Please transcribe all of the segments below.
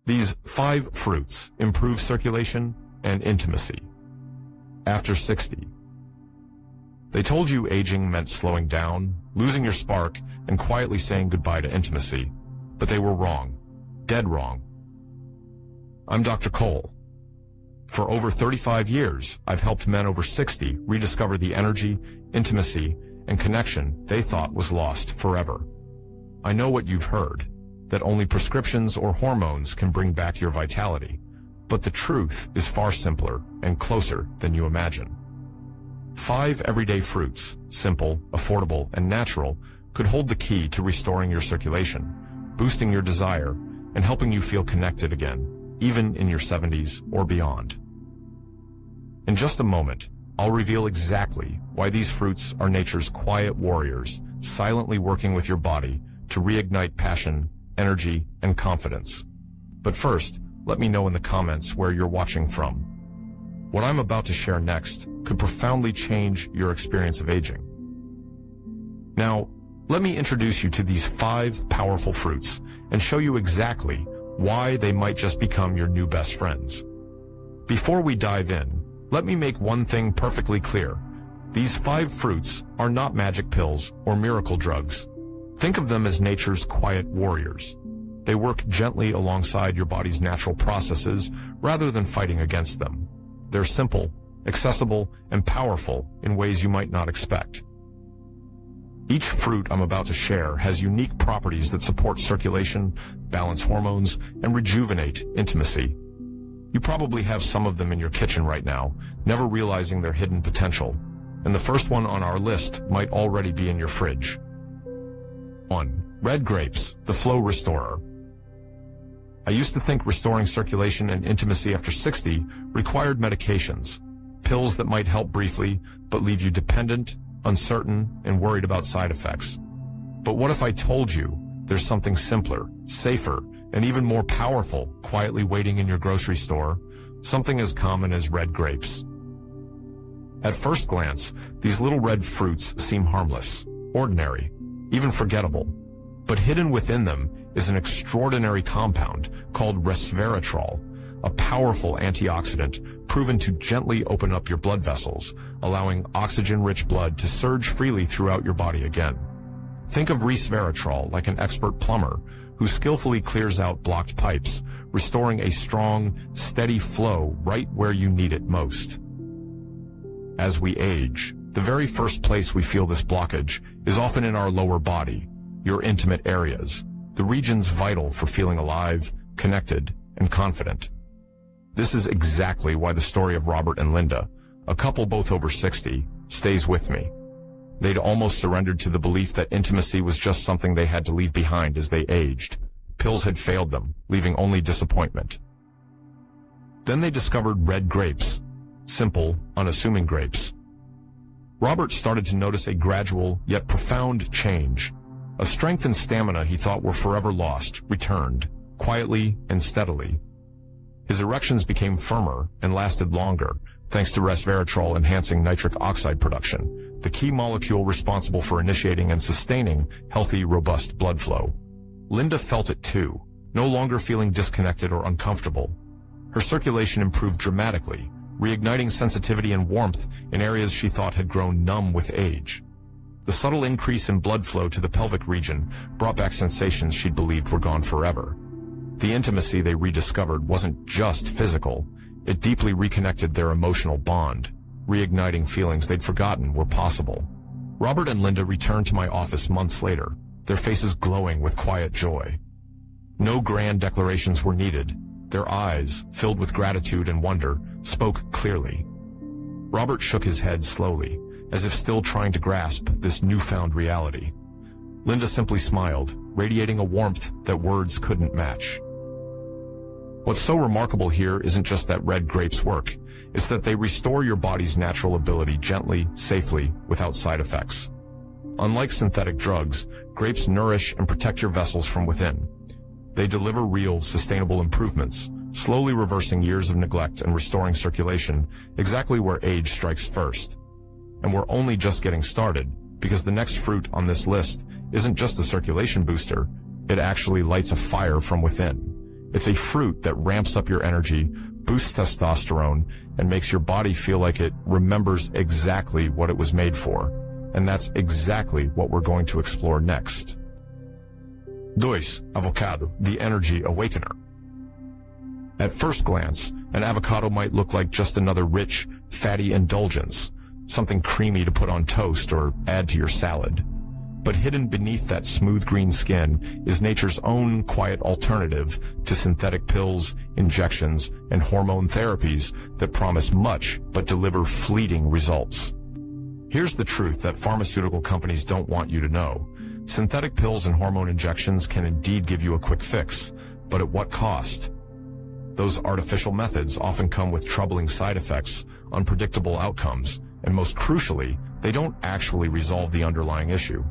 These 5 fruits improve circulation and intimacy. After 60. They told you aging meant slowing down, losing your spark, and quietly saying goodbye to intimacy. But they were wrong. Dead wrong. I'm Dr. Cole. For over 35 years, I've helped men over 60 rediscover the energy, intimacy, and connection they thought was lost forever. I know what you've heard, that only prescriptions or hormones can bring back your vitality. But the truth is far simpler and closer than you imagine. 5 everyday fruits, simple, affordable, and natural, could hold the key to restoring your circulation, boosting your desire, and helping you feel connected again, even in your 70s or beyond. In just a moment, I'll reveal exactly why these fruits are nature's quiet warriors, silently working with your body to reignite passion, energy, and confidence. But first, let me know in the comments where you're watching from. What I'm about to share next could profoundly change your experience of aging. Now, let me introduce you to these 5 powerful fruits and show you exactly why they might just become your new best friends. Before we dive in, let me make one thing perfectly clear. These 5 fruits are not magic pills or miracle drugs. Think of them as nature's quiet warriors. They work gently alongside your body's natural processes rather than fighting against them. They're simple, accessible, and powerful in ways you might not expect. Each fruit I'm about to share has unique properties that support circulation, balance hormones, and rejuvenate intimacy. You probably have some of them in your kitchen right now, never realizing their hidden potential. And the first one on our list might already be in your fridge. 1. Red grapes, the flow restorer. I used to think restoring circulation and intimacy after 60 required medications, pills that might help briefly, but leave you dependent, uncertain, and worried about side effects. But what if I told you there's something simpler, safer, and even more powerful quietly waiting in your grocery store, something as common as red grapes? At first glance, these little red fruits seem harmless, ordinary, even forgettable. But hidden within them is an extraordinary compound called resveratrol, a powerful antioxidant proven to gently open up your blood vessels, allowing oxygen-rich blood to surge freely throughout your body again. Think of resveratrol like an expert plumber who skillfully clears out blocked pipes, restoring a strong, steady flow right where you need it most. As we age, the very first place we feel this blockage is often in our lower body, your intimate areas, the regions vital for feeling alive, connected, and confident. This is exactly why the story of Robert and Linda, a couple both over 60, stays with me. They'd almost surrendered to the belief that intimacy was just something they had to leave behind as they aged. Pills had failed them, leaving only disappointment. Then they discovered red grapes, simple, unassuming grapes. Robert started to notice a gradual yet profound change. A strength and stamina he thought were forever lost returned, quietly and steadily. His erections became firmer and lasted longer, thanks to resveratrol enhancing nitric oxide production, the key molecule responsible for initiating and sustaining healthy, robust blood flow. Linda felt it too, no longer feeling disconnected or uncomfortable. Her circulation improved dramatically, reigniting sensitivity and warmth in areas she thought had grown numb with age. The subtle increase in blood flow to the pelvic region brought back sensations she'd believed were gone forever. The intimacy they rediscovered wasn't just physical, it deeply reconnected their emotional bond, reigniting feelings they'd forgotten were possible. Robert and Linda returned to my office months later, their faces glowing with quiet joy. No grand declarations were needed. Their eyes, filled with gratitude and wonder, spoke clearly. Robert shook his head slowly, as if still trying to grasp this newfound reality. Linda simply smiled, radiating a warmth that words couldn't match. What's so remarkable here isn't just that red grapes work, it's that they restore your body's natural ability gently, safely, without side effects. Unlike synthetic drugs, grapes nourish and protect your vessels from within. They deliver real, sustainable improvements, slowly reversing years of neglect and restoring circulation exactly where age strikes first. And we're only just getting started, because the next fruit on this list isn't just a circulation booster, it actually lights a fire from within. It's a fruit that ramps up your energy, boosts testosterone, and makes your body feel like it remembers exactly what it was made for. And that's exactly what we're going to explore next. 2. Avocado, the energy awakener. At first glance, an avocado might look like just another rich, fatty indulgence, something creamy to put on toast or add to your salad. But hidden beneath that smooth green skin is nature's own quiet alternative to synthetic pills, injections, and hormone therapies that promise much but deliver fleeting results. Here's the truth that pharmaceutical companies don't want you to know. Synthetic pills and hormone injections can indeed give you a quick fix, but at what cost? Those artificial methods often come with troubling side effects, unpredictable outcomes, and most crucially, they don't actually resolve the underlying issue.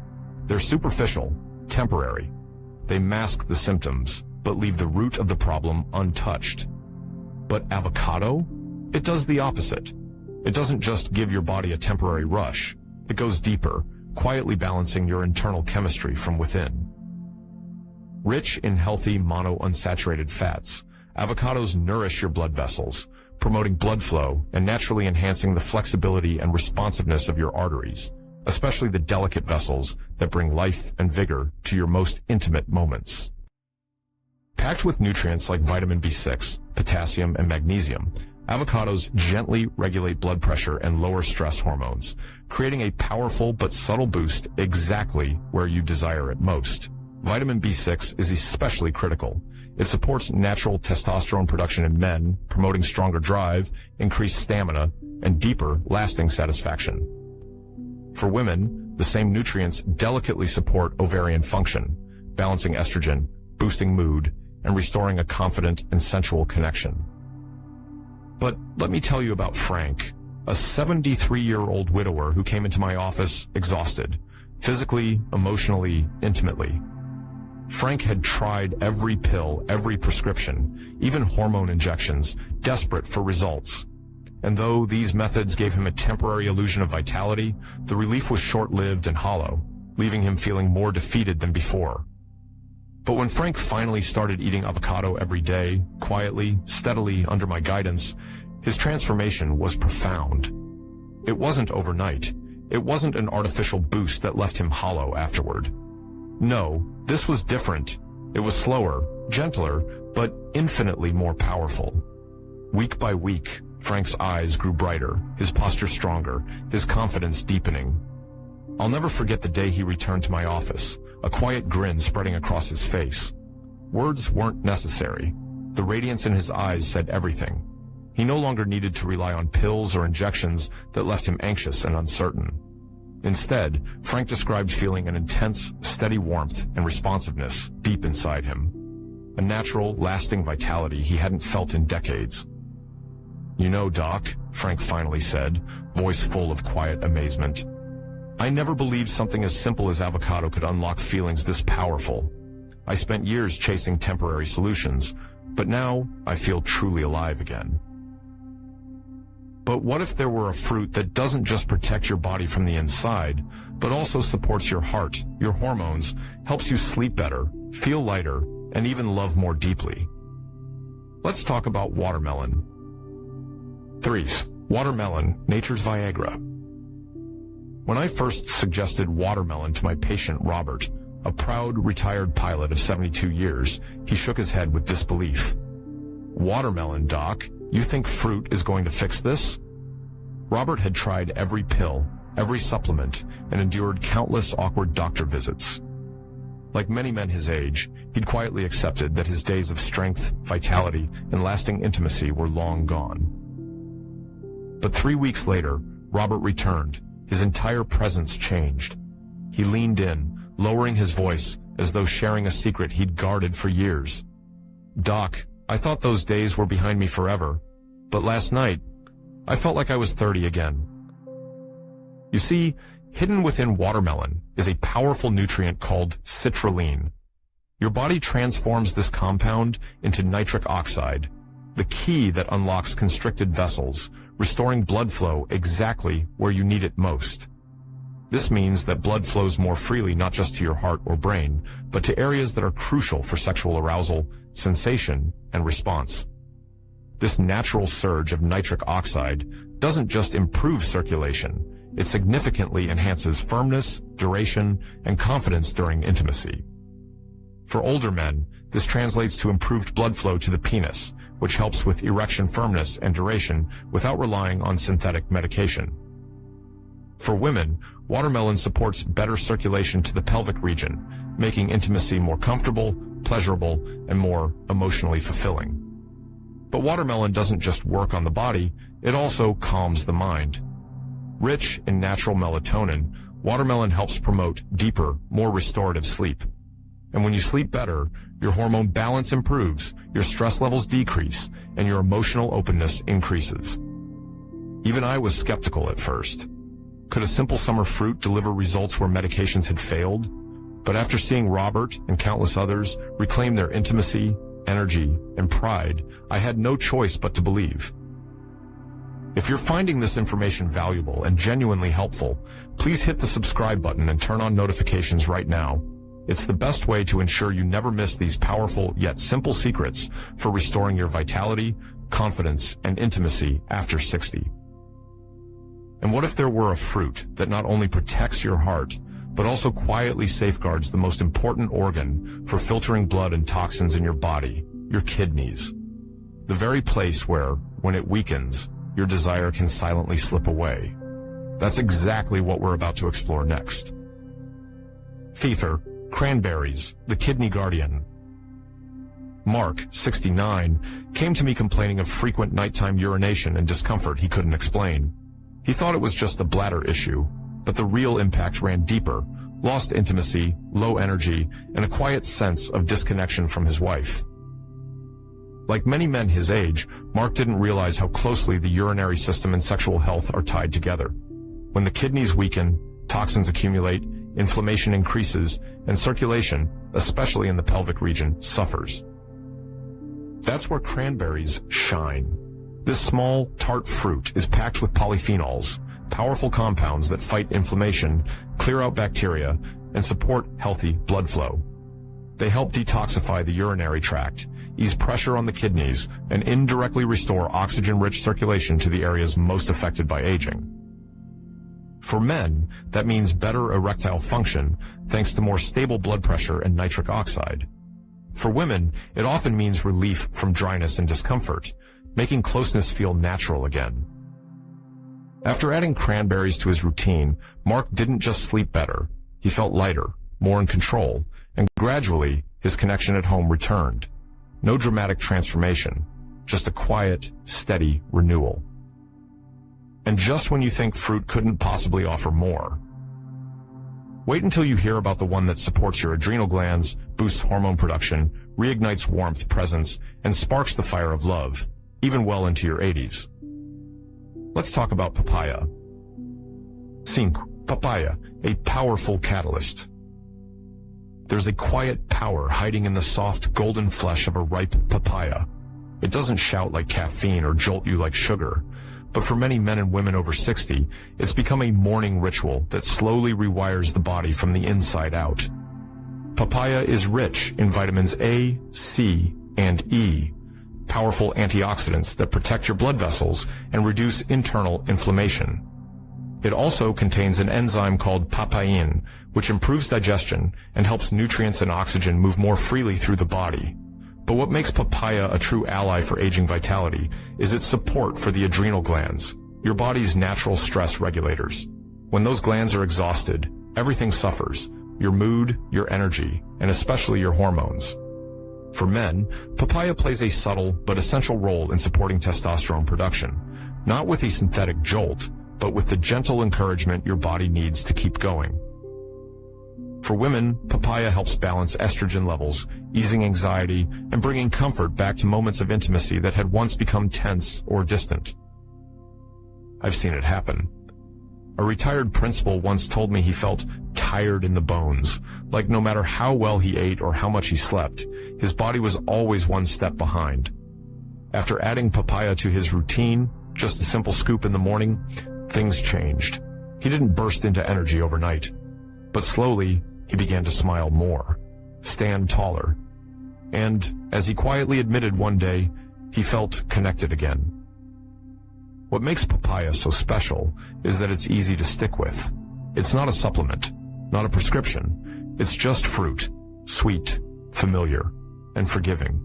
They're superficial, temporary. They mask the symptoms, but leave the root of the problem untouched. But avocado? It does the opposite. It doesn't just give your body a temporary rush. It goes deeper, quietly balancing your internal chemistry from within. Rich in healthy monounsaturated fats, avocados nourish your blood vessels, promoting blood flow and naturally enhancing the flexibility and responsiveness of your arteries, especially the delicate vessels that bring life and vigor to your most intimate moments. Packed with nutrients like vitamin B6, potassium, and magnesium, avocados gently regulate blood pressure and lower stress hormones, creating a powerful but subtle boost exactly where you desire it most. Vitamin B6 is especially critical. It supports natural testosterone production in men, promoting stronger drive, increased stamina, and deeper, lasting satisfaction. For women, the same nutrients delicately support ovarian function, balancing estrogen, boosting mood, and restoring a confident and sensual connection. But let me tell you about Frank, a 73-year-old widower who came into my office exhausted, physically, emotionally, intimately. Frank had tried every pill, every prescription, even hormone injections, desperate for results. And though these methods gave him a temporary illusion of vitality, the relief was short-lived and hollow, leaving him feeling more defeated than before. But when Frank finally started eating avocado every day, quietly, steadily, under my guidance, his transformation was profound. It wasn't overnight. It wasn't an artificial boost that left him hollow afterward. No, this was different. It was slower, gentler, but infinitely more powerful. Week by week, Frank's eyes grew brighter, his posture stronger, his confidence deepening. I'll never forget the day he returned to my office, a quiet grin spreading across his face. Words weren't necessary. The radiance in his eyes said everything. He no longer needed to rely on pills or injections that left him anxious and uncertain. Instead, Frank described feeling an intense, steady warmth and responsiveness deep inside him. A natural, lasting vitality he hadn't felt in decades. "You know, Doc," Frank finally said, voice full of quiet amazement, "I never believed something as simple as avocado could unlock feelings this powerful. I spent years chasing temporary solutions, but now I feel truly alive again." But what if there were a fruit that doesn't just protect your body from the inside, but also supports your heart, your hormones, helps you sleep better, feel lighter, and even love more deeply? Let's talk about watermelon. 3. Watermelon, nature's Viagra. When I first suggested watermelon to my patient Robert, a proud retired pilot of 72 years, he shook his head with disbelief. "Watermelon, Doc? You think fruit is going to fix this?" Robert had tried every pill, every supplement, and endured countless awkward doctor visits. Like many men his age, he'd quietly accepted that his days of strength, vitality, and lasting intimacy were long gone. But 3 weeks later, Robert returned. His entire presence changed. He leaned in, lowering his voice as though sharing a secret he'd guarded for years. "Doc, I thought those days were behind me forever, but last night, I felt like I was 30 again." You see, hidden within watermelon is a powerful nutrient called citrulline. Your body transforms this compound into nitric oxide, the key that unlocks constricted vessels, restoring blood flow exactly where you need it most. This means that blood flows more freely not just to your heart or brain, but to areas that are crucial for sexual arousal, sensation, and response. This natural surge of nitric oxide doesn't just improve circulation, it significantly enhances firmness, duration, and confidence during intimacy. For older men, this translates to improved blood flow to the penis, which helps with erection firmness and duration without relying on synthetic medication. For women, watermelon supports better circulation to the pelvic region, making intimacy more comfortable, pleasurable, and more emotionally fulfilling. But watermelon doesn't just work on the body, it also calms the mind. Rich in natural melatonin, watermelon helps promote deeper, more restorative sleep. And when you sleep better, your hormone balance improves, your stress levels decrease, and your emotional openness increases. Even I was skeptical at first. Could a simple summer fruit deliver results where medications had failed? But after seeing Robert and countless others reclaim their intimacy, energy, and pride, I had no choice but to believe. If you're finding this information valuable and genuinely helpful, please hit the subscribe button and turn on notifications right now. It's the best way to ensure you never miss these powerful yet simple secrets for restoring your vitality, confidence, and intimacy after 60. And what if there were a fruit that not only protects your heart, but also quietly safeguards the most important organ for filtering blood and toxins in your body, your kidneys? The very place where, when it weakens, your desire can silently slip away. That's exactly what we're about to explore next. Fever, cranberries, the kidney guardian. Mark, 69, came to me complaining of frequent nighttime urination and discomfort he couldn't explain. He thought it was just a bladder issue, but the real impact ran deeper: lost intimacy, low energy, and a quiet sense of disconnection from his wife. Like many men his age, Mark didn't realize how closely the urinary system and sexual health are tied together. When the kidneys weaken, toxins accumulate, inflammation increases, and circulation, especially in the pelvic region, suffers. That's where cranberries shine. This small, tart fruit is packed with polyphenols, powerful compounds that fight inflammation, clear out bacteria, and support healthy blood flow. They help detoxify the urinary tract, ease pressure on the kidneys, and indirectly restore oxygen-rich circulation to the areas most affected by aging. For men, that means better erectile function thanks to more stable blood pressure and nitric oxide. For women, it often means relief from dryness and discomfort, making closeness feel natural again. After adding cranberries to his routine, Mark didn't just sleep better. He felt lighter, more in control, and gradually, his connection at home returned. No dramatic transformation, just a quiet, steady renewal. And just when you think fruit couldn't possibly offer more, wait until you hear about the one that supports your adrenal glands, boosts hormone production, reignites warmth, presence, and sparks the fire of love, even well into your 80s. Let's talk about papaya. 5. Papaya, a powerful catalyst. There's a quiet power hiding in the soft, golden flesh of a ripe papaya. It doesn't shout like caffeine or jolt you like sugar, but for many men and women over 60, it's become a morning ritual that slowly rewires the body from the inside out. Papaya is rich in vitamins A, C, and E, powerful antioxidants that protect your blood vessels and reduce internal inflammation. It also contains an enzyme called papain, which improves digestion and helps nutrients and oxygen move more freely through the body. But what makes papaya a true ally for aging vitality is its support for the adrenal glands, your body's natural stress regulators. When those glands are exhausted, everything suffers: your mood, your energy, and especially your hormones. For men, papaya plays a subtle but essential role in supporting testosterone production, not with a synthetic jolt, but with the gentle encouragement your body needs to keep going. For women, papaya helps balance estrogen levels, easing anxiety, and bringing comfort back to moments of intimacy that had once become tense or distant. I've seen it happen. A retired principal once told me he felt tired in the bones, like no matter how well he ate or how much he slept, his body was always one step behind. After adding papaya to his routine, just a simple scoop in the morning, things changed. He didn't burst into energy overnight, but slowly he began to smile more, stand taller, and, as he quietly admitted one day, he felt connected again. What makes papaya so special is that it's easy to stick with. It's not a supplement, not a prescription. It's just fruit, sweet, familiar, and forgiving.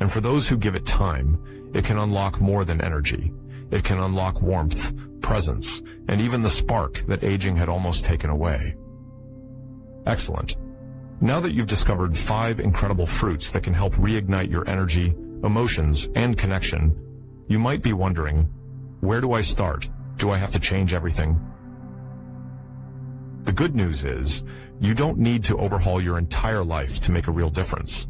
And for those who give it time, it can unlock more than energy. It can unlock warmth, presence, and even the spark that aging had almost taken away. Excellent. Now that you've discovered 5 incredible fruits that can help reignite your energy, emotions, and connection, you might be wondering, where do I start? Do I have to change everything? The good news is, you don't need to overhaul your entire life to make a real difference.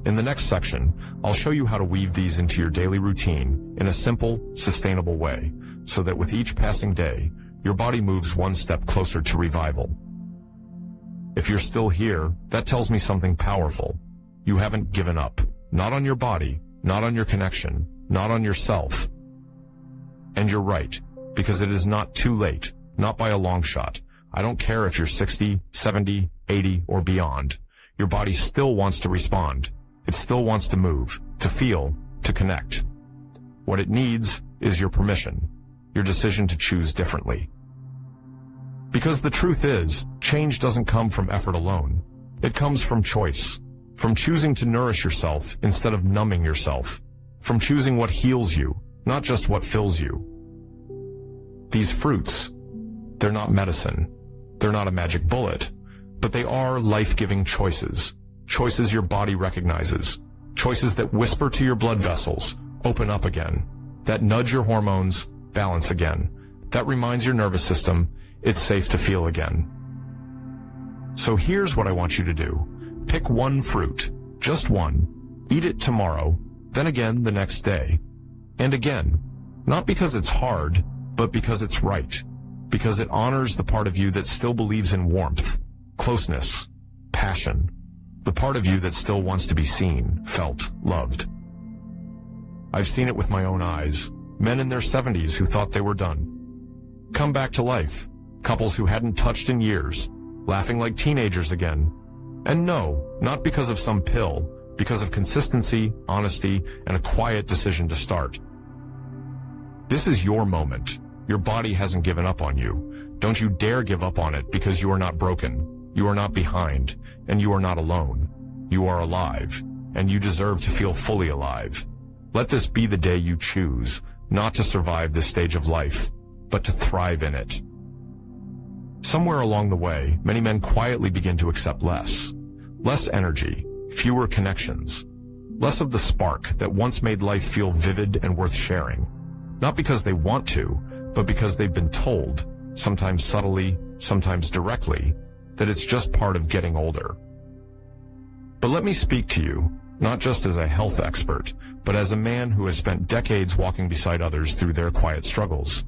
In the next section, I'll show you how to weave these into your daily routine in a simple, sustainable way, so that with each passing day, your body moves one step closer to revival. If you're still here, that tells me something powerful. You haven't given up. Not on your body, not on your connection, not on yourself. And you're right, because it is not too late, not by a long shot. I don't care if you're 60, 70, 80, or beyond. Your body still wants to respond. It still wants to move, to feel, to connect. What it needs is your permission, your decision to choose differently. Because the truth is, change doesn't come from effort alone. It comes from choice, from choosing to nourish yourself instead of numbing yourself, from choosing what heals you, not just what fills you. These fruits, they're not medicine. They're not a magic bullet, but they are life-giving choices. Choices your body recognizes. Choices that whisper to your blood vessels, open up again. That nudge your hormones, balance again. That reminds your nervous system, it's safe to feel again. So here's what I want you to do. Pick one fruit, just one. Eat it tomorrow, then again the next day. And again, not because it's hard, but because it's right. Because it honors the part of you that still believes in warmth, closeness, passion. The part of you that still wants to be seen, felt, loved. I've seen it with my own eyes. Men in their 70s who thought they were done. Come back to life. Couples who hadn't touched in years, laughing like teenagers again. And no, not because of some pill, because of consistency, honesty, and a quiet decision to start. This is your moment. Your body hasn't given up on you. Don't you dare give up on it because you are not broken, you are not behind, and you are not alone. You are alive, and you deserve to feel fully alive. Let this be the day you choose, not to survive this stage of life, but to thrive in it. Somewhere along the way, many men quietly begin to accept less. Less energy, fewer connections. Less of the spark that once made life feel vivid and worth sharing. Not because they want to, but because they've been told, sometimes subtly, sometimes directly, that it's just part of getting older. But let me speak to you, not just as a health expert, but as a man who has spent decades walking beside others through their quiet struggles.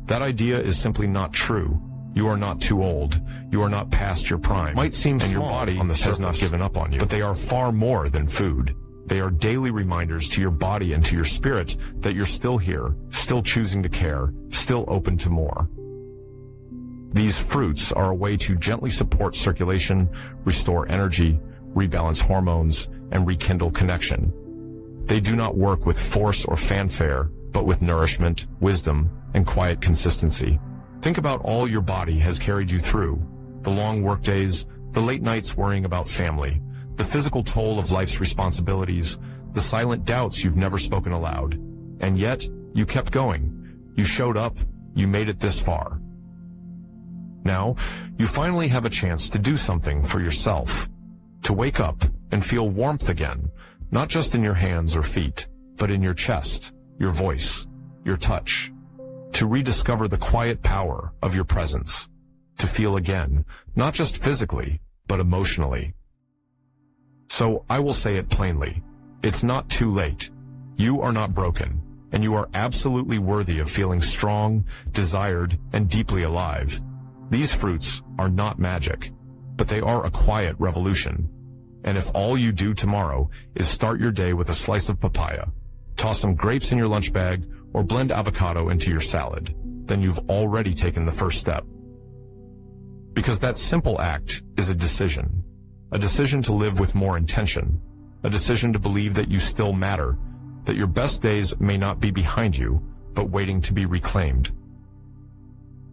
That idea is simply not true. You are not too old. You are not past your prime. Might seem small, and your body on the surface has not given up on you, but they are far more than food. They are daily reminders to your body and to your spirit that you're still here, still choosing to care, still open to more. These fruits are a way to gently support circulation, restore energy, rebalance hormones, and rekindle connection. They do not work with force or fanfare, but with nourishment, wisdom, and quiet consistency. Think about all your body has carried you through. The long workdays, the late nights worrying about family, the physical toll of life's responsibilities, the silent doubts you've never spoken aloud. And yet, you kept going. You showed up. You made it this far. Now, you finally have a chance to do something for yourself. To wake up and feel warmth again, not just in your hands or feet, but in your chest, your voice, your touch. To rediscover the quiet power of your presence. To feel again, not just physically, but emotionally. So I will say it plainly. It's not too late. You are not broken, and you are absolutely worthy of feeling strong, desired, and deeply alive. These fruits are not magic, but they are a quiet revolution. And if all you do tomorrow is start your day with a slice of papaya, toss some grapes in your lunch bag, or blend avocado into your salad, then you've already taken the first step. Because that simple act is a decision to live with more intention, a decision to believe that you still matter, that your best days may not be behind you, but waiting to be reclaimed.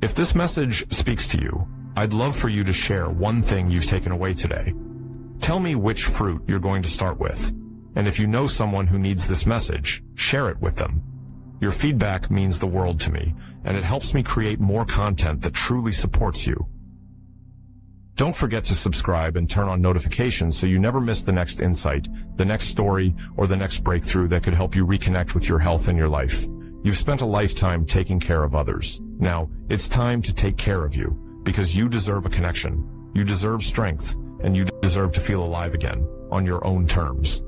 If this message speaks to you, I'd love for you to share one thing you've taken away today. Tell me which fruit you're going to start with. And if you know someone who needs this message, share it with them. Your feedback means the world to me, and it helps me create more content that truly supports you. Don't forget to subscribe and turn on notifications so you never miss the next insight, the next story, or the next breakthrough that could help you reconnect with your health and your life. You've spent a lifetime taking care of others. Now, it's time to take care of you, because you deserve a connection, you deserve strength, and you deserve to feel alive again, on your own terms.